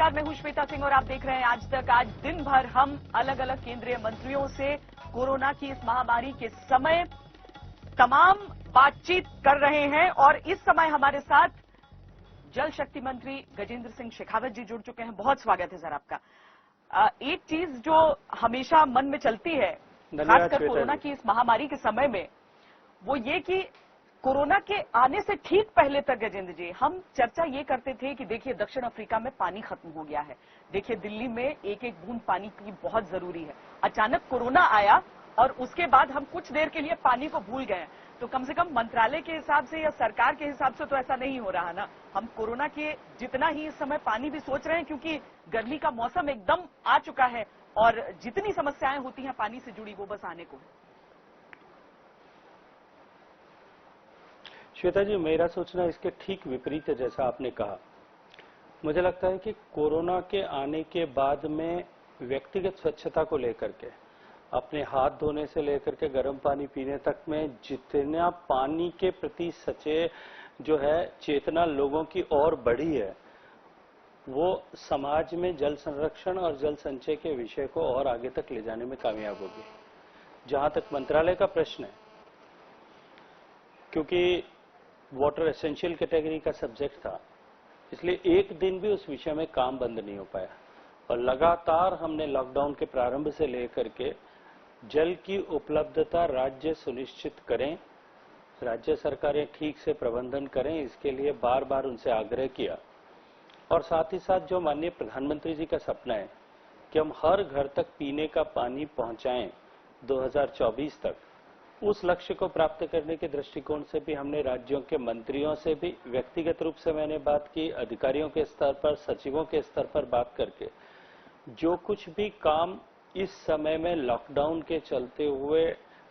नमस्कार, मैं हूं श्वेता सिंह और आप देख रहे हैं आज तक। आज दिन भर हम अलग अलग केंद्रीय मंत्रियों से कोरोना की इस महामारी के समय तमाम बातचीत कर रहे हैं और इस समय हमारे साथ जल शक्ति मंत्री गजेंद्र सिंह शेखावत जी जुड़ चुके हैं। बहुत स्वागत है सर आपका। एक चीज जो हमेशा मन में चलती है खासकर कोरोना की इस महामारी के समय में, वो ये कि कोरोना के आने से ठीक पहले तक गजेंद्र जी हम चर्चा ये करते थे कि देखिए दक्षिण अफ्रीका में पानी खत्म हो गया है, देखिए दिल्ली में एक एक बूंद पानी की बहुत जरूरी है। अचानक कोरोना आया और उसके बाद हम कुछ देर के लिए पानी को भूल गए। तो कम से कम मंत्रालय के हिसाब से या सरकार के हिसाब से तो ऐसा नहीं हो रहा ना। हम कोरोना के जितना ही इस समय पानी भी सोच रहे हैं, क्योंकि गर्मी का मौसम एकदम आ चुका है और जितनी समस्याएं होती हैं पानी से जुड़ी वो बस आने को है। श्वेता जी, मेरा सोचना इसके ठीक विपरीत है। जैसा आपने कहा, मुझे लगता है कि कोरोना के आने के बाद में व्यक्तिगत स्वच्छता को लेकर के, अपने हाथ धोने से लेकर के गर्म पानी पीने तक में जितना पानी के प्रति सचेत जो है चेतना लोगों की और बढ़ी है, वो समाज में जल संरक्षण और जल संचय के विषय को और आगे तक ले जाने में कामयाब होगी। जहां तक मंत्रालय का प्रश्न है, क्योंकि वाटर एसेंशियल कैटेगरी का सब्जेक्ट था, इसलिए एक दिन भी उस विषय में काम बंद नहीं हो पाया और लगातार हमने लॉकडाउन के प्रारंभ से लेकर के जल की उपलब्धता राज्य सुनिश्चित करें, राज्य सरकारें ठीक से प्रबंधन करें, इसके लिए बार बार उनसे आग्रह किया। और साथ ही साथ जो माननीय प्रधानमंत्री जी का सपना है कि हम हर घर तक पीने का पानी पहुंचाएं 2024 तक, उस लक्ष्य को प्राप्त करने के दृष्टिकोण से भी हमने राज्यों के मंत्रियों से भी व्यक्तिगत रूप से मैंने बात की, अधिकारियों के स्तर पर, सचिवों के स्तर पर बात करके जो कुछ भी काम इस समय में लॉकडाउन के चलते हुए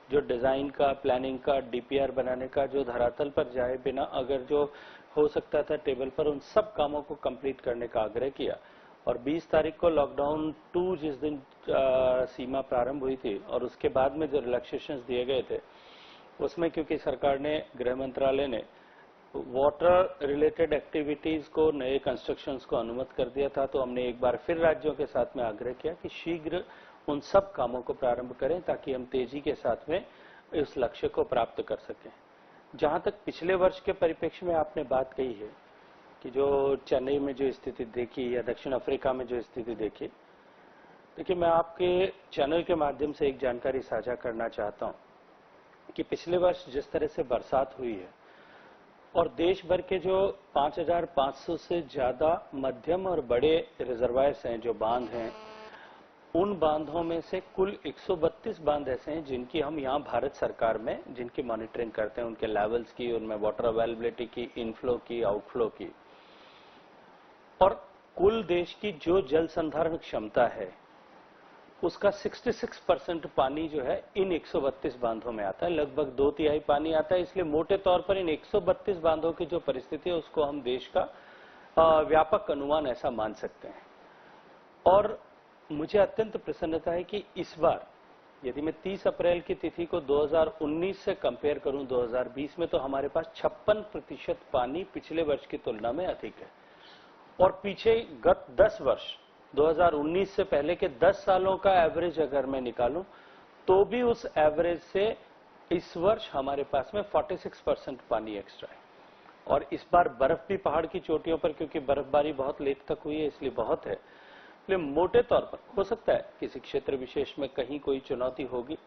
जो डिजाइन का, प्लानिंग का, डीपीआर बनाने का, जो धरातल पर जाए बिना अगर जो हो सकता था टेबल पर, उन सब कामों को कंप्लीट करने का आग्रह किया। और 20 तारीख को लॉकडाउन 2 जिस दिन सीमा प्रारंभ हुई थी और उसके बाद में जो रिलैक्सेशंस दिए गए थे, उसमें क्योंकि सरकार ने, गृह मंत्रालय ने वाटर रिलेटेड एक्टिविटीज को, नए कंस्ट्रक्शंस को अनुमति कर दिया था, तो हमने एक बार फिर राज्यों के साथ में आग्रह किया कि शीघ्र उन सब कामों को प्रारंभ करें ताकि हम तेजी के साथ में इस लक्ष्य को प्राप्त कर सकें। जहां तक पिछले वर्ष के परिप्रेक्ष्य में आपने बात कही है कि जो चेन्नई में जो स्थिति देखी या दक्षिण अफ्रीका में जो स्थिति देखी, देखिए मैं आपके चैनल के माध्यम से एक जानकारी साझा करना चाहता हूं कि पिछले वर्ष जिस तरह से बरसात हुई है और देश भर के जो 5,500 से ज्यादा मध्यम और बड़े रिजर्वायर्स हैं, जो बांध हैं, उन बांधों में से कुल 132 बांध ऐसे हैं जिनकी हम यहाँ भारत सरकार में जिनकी मॉनिटरिंग करते हैं, उनके लेवल्स की, उनमें वाटर अवेलेबिलिटी की, इनफ्लो की, आउटफ्लो की। और कुल देश की जो जल संधारण क्षमता है उसका 66% पानी जो है इन 132 बांधों में आता है, लगभग 2/3 पानी आता है। इसलिए मोटे तौर पर इन 132 बांधों की जो परिस्थिति है उसको हम देश का व्यापक अनुमान ऐसा मान सकते हैं। और मुझे अत्यंत प्रसन्नता है कि इस बार यदि मैं 30 अप्रैल की तिथि को 2019 से कंपेयर करूं 2020 में, तो हमारे पास 56% पानी पिछले वर्ष की तुलना में अधिक है। और पीछे गत 10 वर्ष 2019 से पहले के 10 सालों का एवरेज अगर मैं निकालूं तो भी उस एवरेज से इस वर्ष हमारे पास में 46% पानी एक्स्ट्रा है। और इस बार बर्फ भी पहाड़ की चोटियों पर, क्योंकि बर्फबारी बहुत लेट तक हुई है इसलिए बहुत है। इसलिए मोटे तौर पर हो सकता है किसी क्षेत्र विशेष में कहीं कोई चुनौती होगी,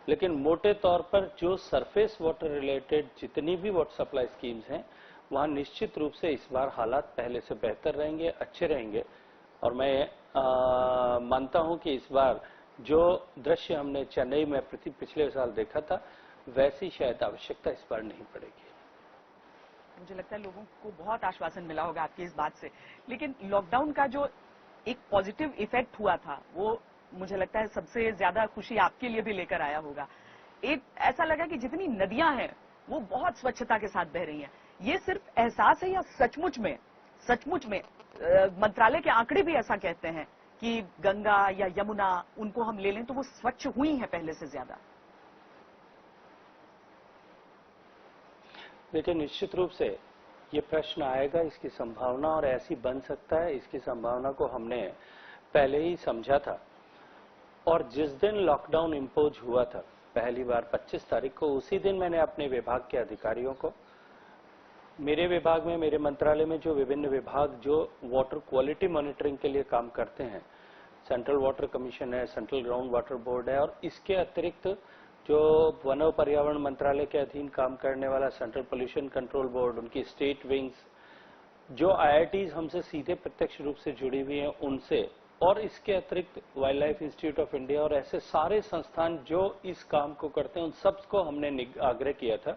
लेकिन मोटे तौर पर जो सरफेस वाटर रिलेटेड जितनी भी वाटर सप्लाई स्कीम्स हैं, वहां निश्चित रूप से इस बार हालात पहले से बेहतर रहेंगे, अच्छे रहेंगे। और मैं मानता हूं कि इस बार जो दृश्य हमने चेन्नई में पिछले साल देखा था, वैसी शायद आवश्यकता इस बार नहीं पड़ेगी। मुझे लगता है लोगों को बहुत आश्वासन मिला होगा आपकी इस बात से। लेकिन लॉकडाउन का जो एक पॉजिटिव इफेक्ट हुआ था, वो मुझे लगता है सबसे ज्यादा खुशी आपके लिए भी लेकर आया होगा। एक ऐसा लगा कि जितनी नदियां हैं वो बहुत स्वच्छता के साथ बह रही हैं। ये सिर्फ एहसास है या सचमुच में मंत्रालय के आंकड़े भी ऐसा कहते हैं कि गंगा या यमुना, उनको हम ले लें तो वो स्वच्छ हुई हैं पहले से ज्यादा? देखिए, निश्चित रूप से ये प्रश्न आएगा, इसकी संभावना और ऐसी बन सकता है, इसकी संभावना को हमने पहले ही समझा था। और जिस दिन लॉकडाउन इम्पोज हुआ था पहली बार 25 तारीख को, उसी दिन मैंने अपने विभाग के अधिकारियों को, मेरे विभाग में, मेरे मंत्रालय में जो विभिन्न विभाग जो वाटर क्वालिटी मॉनिटरिंग के लिए काम करते हैं, सेंट्रल वाटर कमीशन है, सेंट्रल ग्राउंड वाटर बोर्ड है, और इसके अतिरिक्त जो वन और पर्यावरण मंत्रालय के अधीन काम करने वाला सेंट्रल पोल्यूशन कंट्रोल बोर्ड, उनकी स्टेट विंग्स, जो IITs हमसे सीधे प्रत्यक्ष रूप से जुड़ी हुई हैं उनसे, और इसके अतिरिक्त wild life institute of India और ऐसे सारे संस्थान जो इस काम को करते हैं, उन सबको हमने आग्रह किया था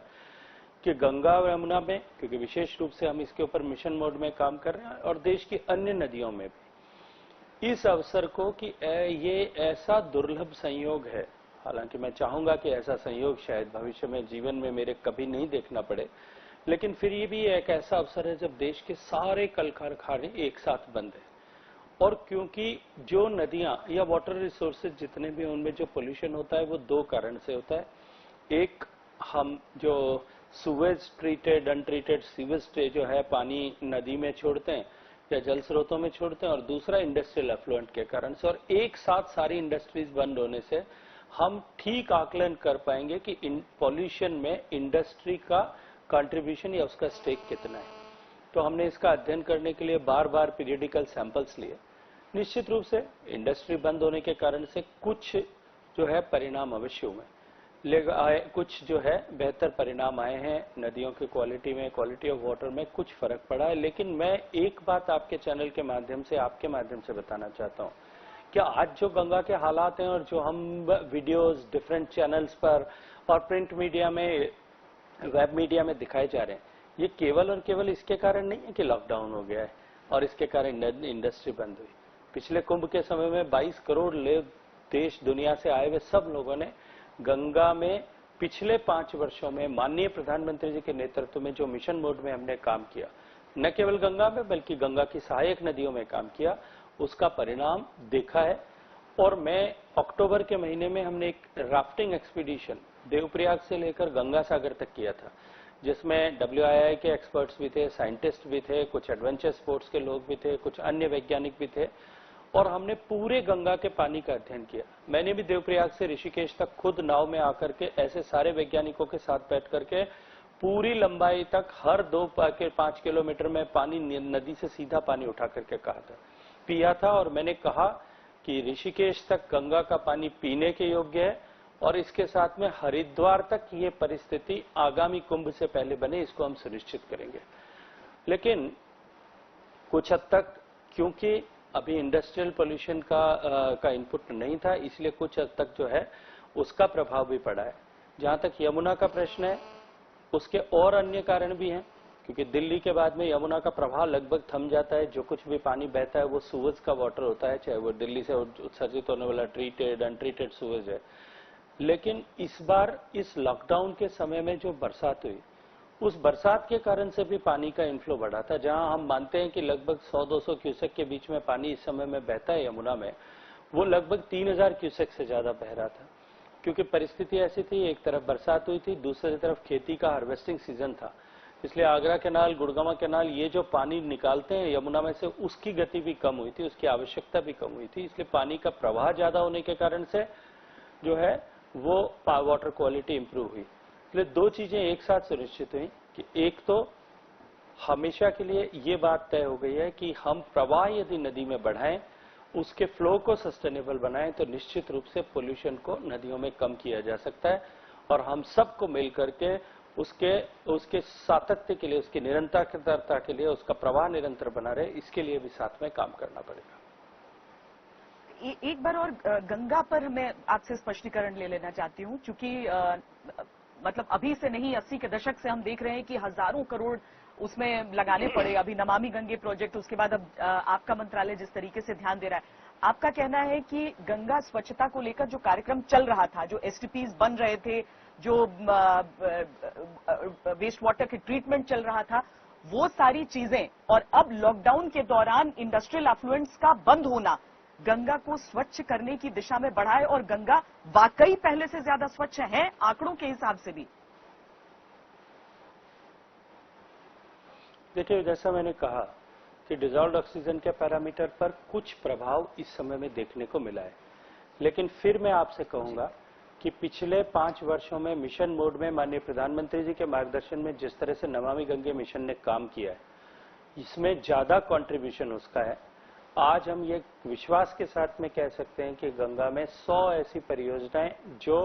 कि गंगा और यमुना में, क्योंकि विशेष रूप से हम इसके ऊपर मिशन मोड में काम कर रहे हैं, और देश की अन्य नदियों में भी इस अवसर को कि ये ऐसा दुर्लभ संयोग है, हालांकि मैं चाहूंगा कि ऐसा संयोग शायद भविष्य में जीवन में मेरे कभी नहीं देखना पड़े, लेकिन फिर ये भी एक ऐसा अवसर है जब देश के सारे कल कारखाने एक साथ बंद है। और क्योंकि जो नदियां या वाटर रिसोर्सेज जितने भी, उनमें जो पोल्यूशन होता है वो दो कारण से होता है। एक, हम जो सुवेज ट्रीटेड, अनट्रीटेड सीवेज जो है पानी नदी में छोड़ते हैं या जल स्रोतों में छोड़ते हैं, और दूसरा इंडस्ट्रियल एफ्लुएंट के कारण से। और एक साथ सारी इंडस्ट्रीज बंद होने से हम ठीक आकलन कर पाएंगे कि पॉल्यूशन में इंडस्ट्री का कंट्रीब्यूशन या उसका स्टेक कितना है। तो हमने इसका अध्ययन करने के लिए बार बार पीरियडिकल सैंपल्स लिए। निश्चित रूप से इंडस्ट्री बंद होने के कारण से कुछ जो है परिणाम अवश्य हुए, लेकिन कुछ जो है बेहतर परिणाम आए हैं नदियों की क्वालिटी में, क्वालिटी ऑफ वाटर में कुछ फर्क पड़ा है। लेकिन मैं एक बात आपके चैनल के माध्यम से, आपके माध्यम से बताना चाहता हूं कि आज जो गंगा के हालात हैं और जो हम वीडियोस डिफरेंट चैनल्स पर और प्रिंट मीडिया में, वेब मीडिया में दिखाए जा रहे हैं, ये केवल और केवल इसके कारण नहीं है कि लॉकडाउन हो गया है और इसके कारण इंडस्ट्री बंद हुई। पिछले कुंभ के समय में 22 करोड़ लोग देश दुनिया से आए हुए सब लोगों ने गंगा में पिछले 5 वर्षों में माननीय प्रधानमंत्री जी के नेतृत्व में जो मिशन मोड में हमने काम किया, न केवल गंगा में बल्कि गंगा की सहायक नदियों में काम किया, उसका परिणाम देखा है। और मैं अक्टूबर के महीने में हमने एक राफ्टिंग एक्सपीडिशन देवप्रयाग से लेकर गंगा सागर तक किया था, जिसमें WII के एक्सपर्ट्स भी थे, साइंटिस्ट भी थे, कुछ एडवेंचर स्पोर्ट्स के लोग भी थे, कुछ अन्य वैज्ञानिक भी थे, और हमने पूरे गंगा के पानी का अध्ययन किया। मैंने भी देवप्रयाग से ऋषिकेश तक खुद नाव में आकर के ऐसे सारे वैज्ञानिकों के साथ बैठ करके पूरी लंबाई तक हर 2-5 किलोमीटर में पानी, नदी से सीधा पानी उठा करके पिया था। और मैंने कहा कि ऋषिकेश तक गंगा का पानी पीने के योग्य है, और इसके साथ में हरिद्वार तक ये परिस्थिति आगामी कुंभ से पहले बने, इसको हम सुनिश्चित करेंगे। लेकिन कुछ हद तक, क्योंकि अभी इंडस्ट्रियल पोल्यूशन का इनपुट नहीं था, इसलिए कुछ हद तक जो है उसका प्रभाव भी पड़ा है। जहां तक यमुना का प्रश्न है, उसके और अन्य कारण भी हैं, क्योंकि दिल्ली के बाद में यमुना का प्रवाह लगभग थम जाता है। जो कुछ भी पानी बहता है वो सुवेज का वाटर होता है, चाहे वो दिल्ली से उत्सर्जित होने वाला ट्रीटेड, अनट्रीटेड सुवेज है। लेकिन इस बार इस लॉकडाउन के समय में जो बरसात हुई, उस बरसात के कारण से भी पानी का इनफ्लो बढ़ा था। जहां हम मानते हैं कि लगभग 100-200 क्यूसेक के बीच में पानी इस समय में बहता है यमुना में, वो लगभग 3000 क्यूसेक से ज्यादा बह रहा था। क्योंकि परिस्थिति ऐसी थी, एक तरफ बरसात हुई थी, दूसरी तरफ खेती का हार्वेस्टिंग सीजन था, इसलिए आगरा कैनाल, गुड़गांव कैनाल, ये जो पानी निकालते हैं यमुना में से, उसकी गति भी कम हुई थी, उसकी आवश्यकता भी कम हुई थी। इसलिए पानी का प्रवाह ज्यादा होने के कारण से जो है वो वाटर क्वालिटी इंप्रूव हुई। इसलिए दो चीजें एक साथ सुनिश्चित हुई कि एक तो हमेशा के लिए ये बात तय हो गई है कि हम प्रवाह यदि नदी में बढ़ाएं, उसके फ्लो को सस्टेनेबल बनाएं, तो निश्चित रूप से पोल्यूशन को नदियों में कम किया जा सकता है। और हम सबको मिलकर के उसके सातत्य के लिए, उसकी निरंतरता के लिए, उसका प्रवाह निरंतर बना रहे, इसके लिए भी साथ में काम करना पड़ेगा। एक बार और गंगा पर मैं आपसे स्पष्टीकरण ले लेना चाहती हूं, क्योंकि मतलब अभी से नहीं, 80 के दशक से हम देख रहे हैं कि हजारों करोड़ उसमें लगाने पड़े। अभी नमामि गंगे प्रोजेक्ट, उसके बाद अब आपका मंत्रालय जिस तरीके से ध्यान दे रहा है, आपका कहना है कि गंगा स्वच्छता को लेकर जो कार्यक्रम चल रहा था, जो STPs बन रहे थे, जो वेस्ट वाटर के ट्रीटमेंट चल रहा था, वो सारी चीजें, और अब लॉकडाउन के दौरान इंडस्ट्रियल एफ्लुएंट्स का बंद होना गंगा को स्वच्छ करने की दिशा में बढ़ा है, और गंगा वाकई पहले से ज्यादा स्वच्छ है आंकड़ों के हिसाब से भी। देखिए, जैसा मैंने कहा कि डिजॉल्व्ड ऑक्सीजन के पैरामीटर पर कुछ प्रभाव इस समय में देखने को मिला है, लेकिन फिर मैं आपसे कहूंगा कि पिछले 5 वर्षों में मिशन मोड में माननीय प्रधानमंत्री जी के मार्गदर्शन में जिस तरह से नमामि गंगे मिशन ने काम किया है, इसमें ज्यादा कंट्रीब्यूशन उसका है। आज हम ये विश्वास के साथ में कह सकते हैं कि गंगा में 100 ऐसी परियोजनाएं जो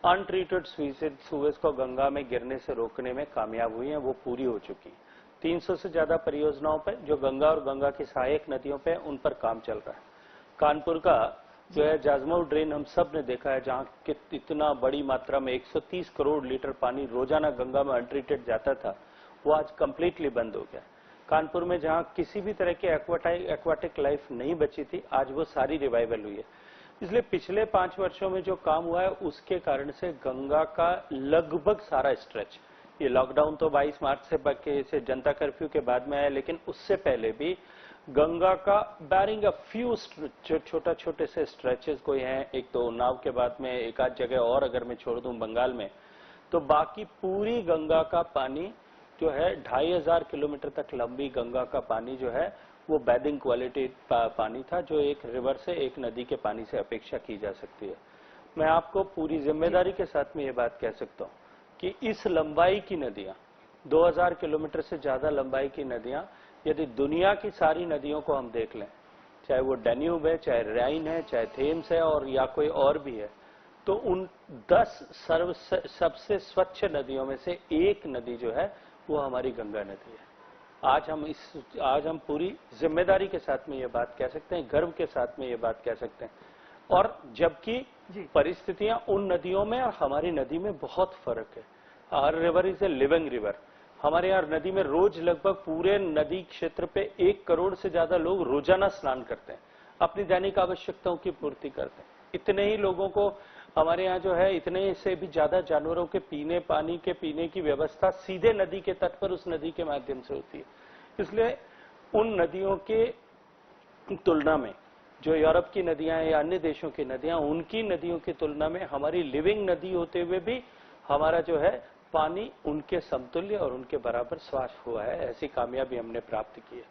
अनट्रीटेड सुएज को गंगा में गिरने से रोकने में कामयाब हुई हैं, वो पूरी हो चुकी। 300 से ज्यादा परियोजनाओं पर जो गंगा और गंगा की सहायक नदियों पे उन पर काम चल रहा है। कानपुर का जो है जाजमऊ ड्रेन हम सब ने देखा है, जहां इतना बड़ी मात्रा में 130 करोड़ लीटर पानी रोजाना गंगा में अनट्रीटेड जाता था, वो आज कंप्लीटली बंद हो गया। कानपुर में जहां किसी भी तरह की एक्वाटिक लाइफ नहीं बची थी, आज वो सारी रिवाइवल हुई है। इसलिए पिछले 5 वर्षों में जो काम हुआ है, उसके कारण से गंगा का लगभग सारा स्ट्रेच, ये लॉकडाउन तो 22 मार्च से जनता कर्फ्यू के बाद में आया, लेकिन उससे पहले भी गंगा का बैरिंग अ फ्यू छोटे से स्ट्रेचेस कोई हैं, एक तो उन्नाव के बाद में एक आध जगह और अगर मैं छोड़ दूं बंगाल में, तो बाकी पूरी गंगा का पानी जो है 2500 किलोमीटर तक लंबी गंगा का पानी जो है वो बैदिंग क्वालिटी पानी था, जो एक रिवर से, एक नदी के पानी से अपेक्षा की जा सकती है। मैं आपको पूरी जिम्मेदारी के साथ में ये बात कह सकता हूं कि इस लंबाई की नदियां, 2000 किलोमीटर से ज्यादा लंबाई की नदियां, यदि दुनिया की सारी नदियों को हम देख लें, चाहे वो डैन्यूब है, चाहे राइन है, चाहे थेम्स है और या कोई और भी है, तो उन 10 सबसे स्वच्छ नदियों में से एक नदी जो है वो हमारी गंगा नदी है। आज हम पूरी जिम्मेदारी के साथ में ये बात कह सकते हैं, गर्व के साथ में ये बात कह सकते हैं। और जबकि परिस्थितियां उन नदियों में और हमारी नदी में बहुत फर्क है। Our river is a living river. हमारे यहाँ नदी में रोज लगभग पूरे नदी क्षेत्र पे 1 करोड़ से ज्यादा लोग रोजाना स्नान करते हैं, अपनी दैनिक आवश्यकताओं की पूर्ति करते हैं। इतने ही लोगों को हमारे यहाँ जो है, इतने से भी ज्यादा जानवरों के पीने की व्यवस्था सीधे नदी के तट पर उस नदी के माध्यम से होती है। इसलिए उन नदियों के तुलना में जो यूरोप की नदियां हैं या अन्य देशों की नदियां, उनकी नदियों की तुलना में हमारी लिविंग नदी होते हुए भी हमारा जो है पानी उनके समतुल्य और उनके बराबर साफ हुआ है। ऐसी कामयाबी हमने प्राप्त की है।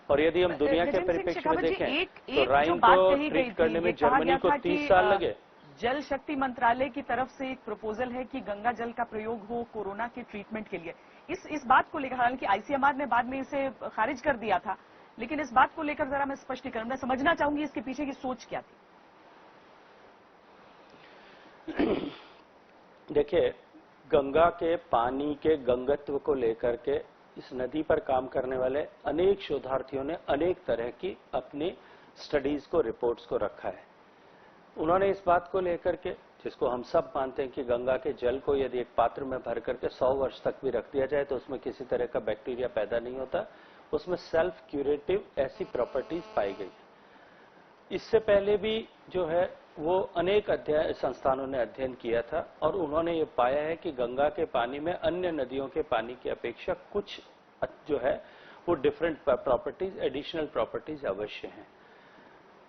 और यदि हम दुनिया के परिप्रेक्ष्य में देखें तो राइन को ट्रीट करने में जर्मनी को 30 साल लगे। जल शक्ति मंत्रालय की तरफ से एक प्रपोजल है कि गंगा जल का प्रयोग हो कोरोना के ट्रीटमेंट के लिए। इस बात को लेकर, हालांकि आईसीएमआर ने बाद में इसे खारिज कर दिया था, लेकिन इस बात को लेकर जरा मैं स्पष्टीकरण, मैं समझना चाहूंगी इसके पीछे की सोच क्या थी। देखिए, गंगा के पानी के गंगत्व को लेकर के इस नदी पर काम करने वाले अनेक शोधार्थियों ने अनेक तरह की अपनी स्टडीज को, रिपोर्ट्स को रखा है। उन्होंने इस बात को लेकर के, जिसको हम सब मानते हैं कि गंगा के जल को यदि एक पात्र में भर करके 100 वर्ष तक भी रख दिया जाए तो उसमें किसी तरह का बैक्टीरिया पैदा नहीं होता, उसमें सेल्फ क्यूरेटिव ऐसी प्रॉपर्टीज पाई गई। इससे पहले भी जो है वो अनेक संस्थानों ने अध्ययन किया था और उन्होंने ये पाया है कि गंगा के पानी में अन्य नदियों के पानी की अपेक्षा कुछ जो है वो डिफरेंट प्रॉपर्टीज, एडिशनल प्रॉपर्टीज अवश्य हैं।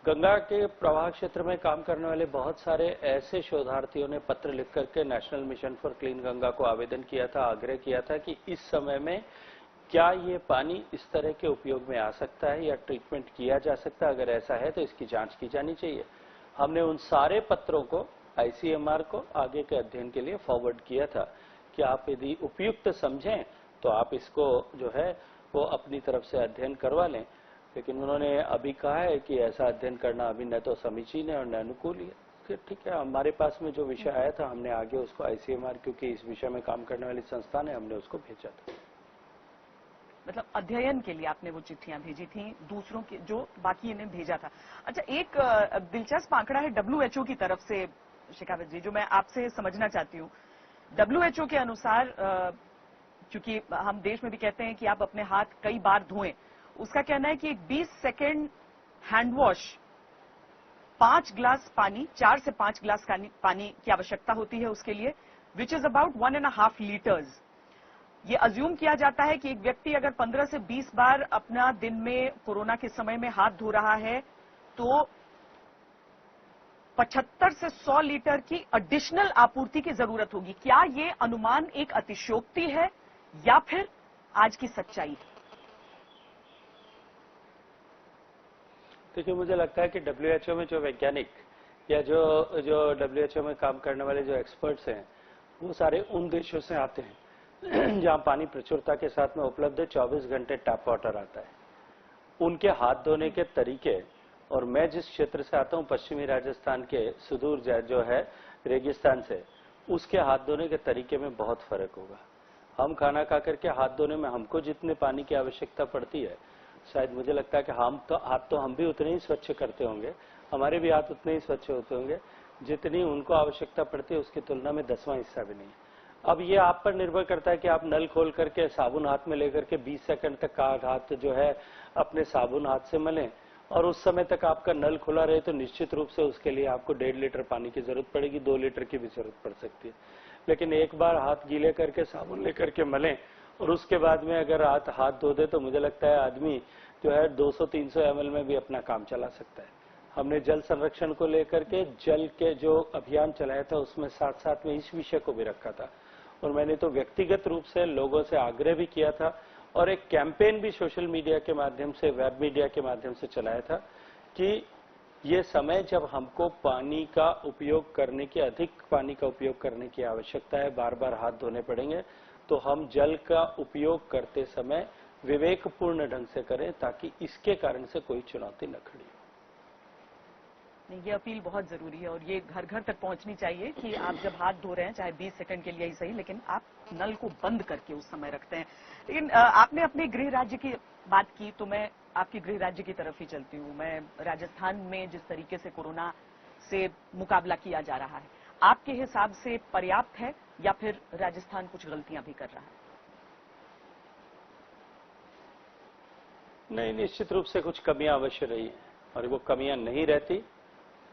गंगा के प्रवाह क्षेत्र में काम करने वाले बहुत सारे ऐसे शोधार्थियों ने पत्र लिख करके national mission for clean Ganga को आवेदन किया था, आग्रह किया था कि इस समय में क्या ये पानी इस तरह के उपयोग में आ सकता है या ट्रीटमेंट किया जा सकता है, अगर ऐसा है तो इसकी जांच की जानी चाहिए। हमने उन सारे पत्रों को आईसीएमआर को आगे के अध्ययन के लिए फॉरवर्ड किया था कि आप यदि उपयुक्त समझें तो आप इसको जो है वो अपनी तरफ से अध्ययन करवा लें। लेकिन उन्होंने अभी कहा है कि ऐसा अध्ययन करना अभी न तो समीचीन है और न अनुकूल है। ठीक है, हमारे पास में जो विषय आया था हमने आगे उसको आईसीएमआर, क्योंकि इस विषय में काम करने वाली संस्थान है, हमने उसको भेजा था। मतलब अध्ययन के लिए आपने वो चिट्ठियां भेजी थी दूसरों के, जो बाकी इन्हें भेजा था। अच्छा, एक दिलचस्प आंकड़ा है WHO की तरफ से शेखावत जी, जो मैं आपसे समझना चाहती हूँ। WHO के अनुसार, क्योंकि हम देश में भी कहते हैं कि आप अपने हाथ कई बार धोएं, उसका कहना है कि एक 20 सेकेंड हैंड वॉश 5 गिलास पानी, 4 से 5 गिलास पानी की आवश्यकता होती है उसके लिए, विच इज अबाउट 1.5 लीटर्स। ये अज्यूम किया जाता है कि एक व्यक्ति अगर 15 से 20 बार अपना दिन में कोरोना के समय में हाथ धो रहा है तो 75 से 100 लीटर की एडिशनल आपूर्ति की जरूरत होगी। क्या ये अनुमान एक अतिशयोक्ति है या फिर आज की सच्चाई है? देखिए, मुझे लगता है कि WHO में जो वैज्ञानिक या जो WHO में काम करने वाले जो एक्सपर्ट्स हैं, वो सारे उन देशों से आते हैं जहां पानी प्रचुरता के साथ में उपलब्ध है, 24 घंटे टैप वाटर आता है। उनके हाथ धोने के तरीके, और मैं जिस क्षेत्र से आता हूं, पश्चिमी राजस्थान के सुदूर जो है रेगिस्तान से, उसके हाथ धोने के तरीके में बहुत फर्क होगा। हम खाना खा करके हाथ धोने में हमको जितने पानी की आवश्यकता पड़ती है, शायद मुझे लगता है कि हाथ तो हम भी उतने ही स्वच्छ करते होंगे, हमारे भी हाथ उतने ही स्वच्छ होते होंगे जितनी उनको आवश्यकता पड़ती है, उसकी तुलना में 10वां हिस्सा भी नहीं। अब ये आप पर निर्भर करता है कि आप नल खोल करके साबुन हाथ में लेकर के 20 सेकंड तक का हाथ जो है अपने साबुन हाथ से मलें, और उस समय तक आपका नल खुला रहे तो निश्चित रूप से उसके लिए आपको 1.5 लीटर पानी की जरूरत पड़ेगी, 2 लीटर की भी जरूरत पड़ सकती है। लेकिन एक बार हाथ गीले करके साबुन लेकर के मलें और उसके बाद में अगर हाथ धो दे, तो मुझे लगता है आदमी जो है 200-300 ml में भी अपना काम चला सकता है। हमने जल संरक्षण को लेकर के जल के जो अभियान चलाया था, उसमें साथ साथ में इस विषय को भी रखा था, और मैंने तो व्यक्तिगत रूप से लोगों से आग्रह भी किया था और एक कैंपेन भी सोशल मीडिया के माध्यम से, वेब मीडिया के माध्यम से चलाया था कि ये समय जब हमको पानी का उपयोग करने की, अधिक पानी का उपयोग करने की आवश्यकता है, बार बार हाथ धोने पड़ेंगे, तो हम जल का उपयोग करते समय विवेकपूर्ण ढंग से करें, ताकि इसके कारण से कोई चुनौती न खड़ी हो। ये अपील बहुत जरूरी है और ये घर घर तक पहुंचनी चाहिए कि आप जब हाथ धो रहे हैं, चाहे 20 सेकंड के लिए ही सही, लेकिन आप नल को बंद करके उस समय रखते हैं। लेकिन आपने अपने गृह राज्य की बात की, तो मैं आपके गृह राज्य की तरफ ही चलती हूँ। मैं राजस्थान में जिस तरीके से कोरोना से मुकाबला किया जा रहा है, आपके हिसाब से पर्याप्त है या फिर राजस्थान कुछ गलतियां भी कर रहा है? नहीं, निश्चित रूप से कुछ कमियां अवश्य रही है, और वो कमियां नहीं रहती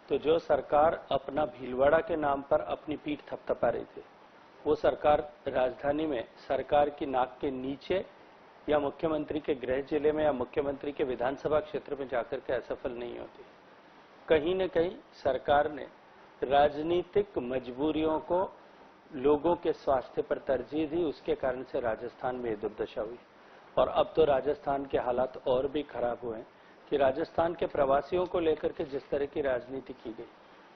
तो जो सरकार अपना भीलवाड़ा के नाम पर अपनी पीठ थपथपा रही थी, वो सरकार राजधानी में सरकार की नाक के नीचे या मुख्यमंत्री के गृह जिले में या मुख्यमंत्री के विधानसभा क्षेत्र में जाकर के असफल नहीं होती। कहीं न कहीं सरकार ने राजनीतिक मजबूरियों को लोगों के स्वास्थ्य पर तरजीह दी, उसके कारण से राजस्थान में दुर्दशा हुई। और अब तो राजस्थान के हालात और भी खराब हुए कि राजस्थान के प्रवासियों को लेकर के जिस तरह की राजनीति की गई,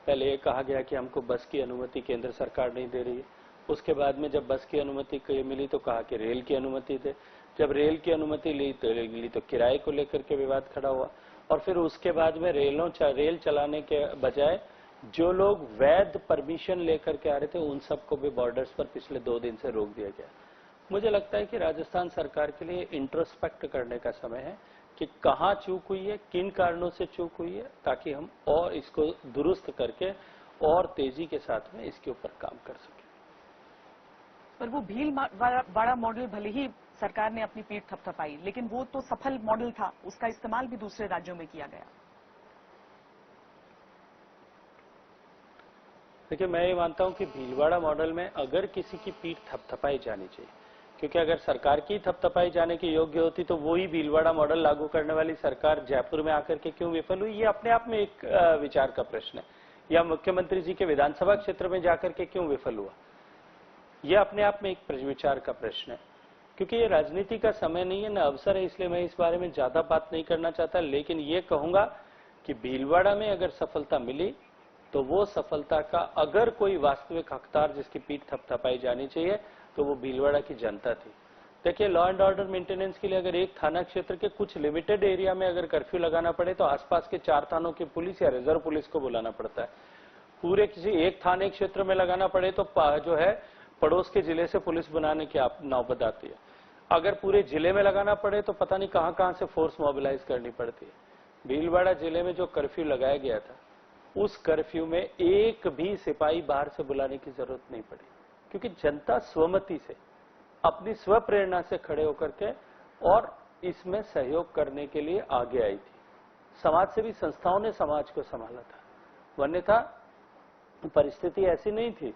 पहले ये कहा गया कि हमको बस की अनुमति केंद्र सरकार नहीं दे रही है, उसके बाद में जब बस की अनुमति मिली तो कहा कि रेल की अनुमति दे, जब रेल की अनुमति ली तो किराए को लेकर के विवाद खड़ा हुआ, और फिर उसके बाद में रेल चलाने के बजाय जो लोग वैध परमिशन लेकर के आ रहे थे, उन सबको भी बॉर्डर्स पर पिछले 2 दिन से रोक दिया गया। मुझे लगता है कि राजस्थान सरकार के लिए इंट्रोस्पेक्ट करने का समय है कि कहां चूक हुई है, किन कारणों से चूक हुई है, ताकि हम और इसको दुरुस्त करके और तेजी के साथ में इसके ऊपर काम कर सकें। पर वो भीलवाड़ा मॉडल भले ही सरकार ने अपनी पीठ थपथपाई, लेकिन वो तो सफल मॉडल था, उसका इस्तेमाल भी दूसरे राज्यों में किया गया। देखिए, मैं ये मानता हूं कि भीलवाड़ा मॉडल में अगर किसी की पीठ थपथपाई जानी चाहिए, क्योंकि अगर सरकार की थपथपाई जाने की योग्य होती तो वो ही भीलवाड़ा मॉडल लागू करने वाली सरकार जयपुर में आकर के क्यों विफल हुई, ये अपने आप में एक विचार का प्रश्न है। या मुख्यमंत्री जी के विधानसभा क्षेत्र में जाकर के क्यों विफल हुआ, यह अपने आप में एक विचार का प्रश्न है। क्योंकि ये राजनीति का समय नहीं है, न अवसर है, इसलिए मैं इस बारे में ज्यादा बात नहीं करना चाहता। लेकिन ये कहूंगा कि भीलवाड़ा में अगर सफलता मिली तो वो सफलता का अगर कोई वास्तविक हकदार जिसकी पीठ थपथपाई जानी चाहिए तो वो भीलवाड़ा की जनता थी। देखिए, लॉ एंड ऑर्डर मेंटेनेंस के लिए अगर एक थाना क्षेत्र के कुछ लिमिटेड एरिया में अगर कर्फ्यू लगाना पड़े तो आसपास के 4 थानों की पुलिस या रिजर्व पुलिस को बुलाना पड़ता है। पूरे किसी एक थाने क्षेत्र में लगाना पड़े तो जो है पड़ोस के जिले से पुलिस बुलाने की नौबत आती है। अगर पूरे जिले में लगाना पड़े तो पता नहीं कहां से फोर्स मोबिलाइज करनी पड़ती है। भीलवाड़ा जिले में जो कर्फ्यू लगाया गया था, उस कर्फ्यू में एक भी सिपाही बाहर से बुलाने की जरूरत नहीं पड़ी, क्योंकि जनता स्वमति से, अपनी स्वप्रेरणा से खड़े होकर के और इसमें सहयोग करने के लिए आगे आई थी। समाज सेवी संस्थाओं ने समाज को संभाला था, वन्यथा परिस्थिति ऐसी नहीं थी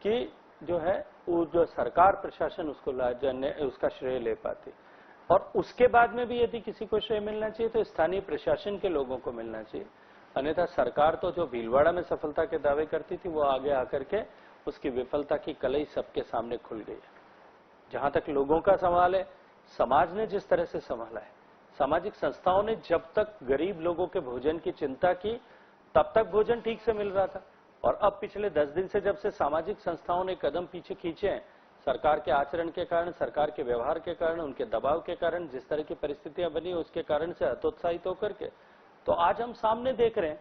कि जो है वो जो सरकार प्रशासन उसका श्रेय ले पाती। और उसके बाद में भी यदि किसी को श्रेय मिलना चाहिए तो स्थानीय प्रशासन के लोगों को मिलना चाहिए, अन्यथा सरकार तो जो भीलवाड़ा में सफलता के दावे करती थी वो आगे आकर के उसकी विफलता की कलई सबके सामने खुल गई है। जहां तक लोगों का सवाल है, समाज ने जिस तरह से संभाला है, सामाजिक संस्थाओं ने जब तक गरीब लोगों के भोजन की चिंता की तब तक भोजन ठीक से मिल रहा था, और अब पिछले 10 दिन से जब से सामाजिक संस्थाओं ने कदम पीछे खींचे हैं, सरकार के आचरण के कारण, सरकार के व्यवहार के कारण, उनके दबाव के कारण, जिस तरह की परिस्थितियां बनी उसके कारण से हतोत्साहित होकर के, तो आज हम सामने देख रहे हैं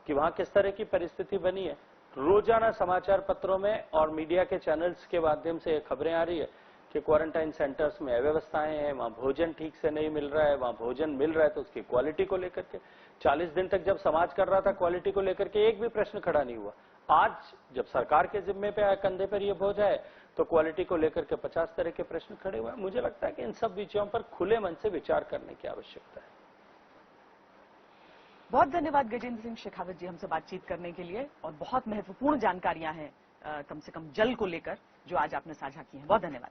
कि वहां किस तरह की परिस्थिति बनी है। रोजाना समाचार पत्रों में और मीडिया के चैनल्स के माध्यम से खबरें आ रही है कि क्वारंटाइन सेंटर्स में अव्यवस्थाएं हैं, वहां भोजन ठीक से नहीं मिल रहा है, वहां भोजन मिल रहा है तो उसकी क्वालिटी को लेकर के 40 दिन तक जब समाज कर रहा था क्वालिटी को लेकर के एक भी प्रश्न खड़ा नहीं हुआ। आज जब सरकार के जिम्मे पे आया, कंधे पर यह बोझ है, तो क्वालिटी को लेकर के 50 तरह के प्रश्न खड़े हुए हैं। मुझे लगता है कि इन सब विषयों पर खुले मन से विचार करने की आवश्यकता है। बहुत धन्यवाद गजेंद्र सिंह शेखावत जी हमसे बातचीत करने के लिए, और बहुत महत्वपूर्ण जानकारियां हैं कम से कम जल को लेकर जो आज आपने साझा की हैं। बहुत धन्यवाद।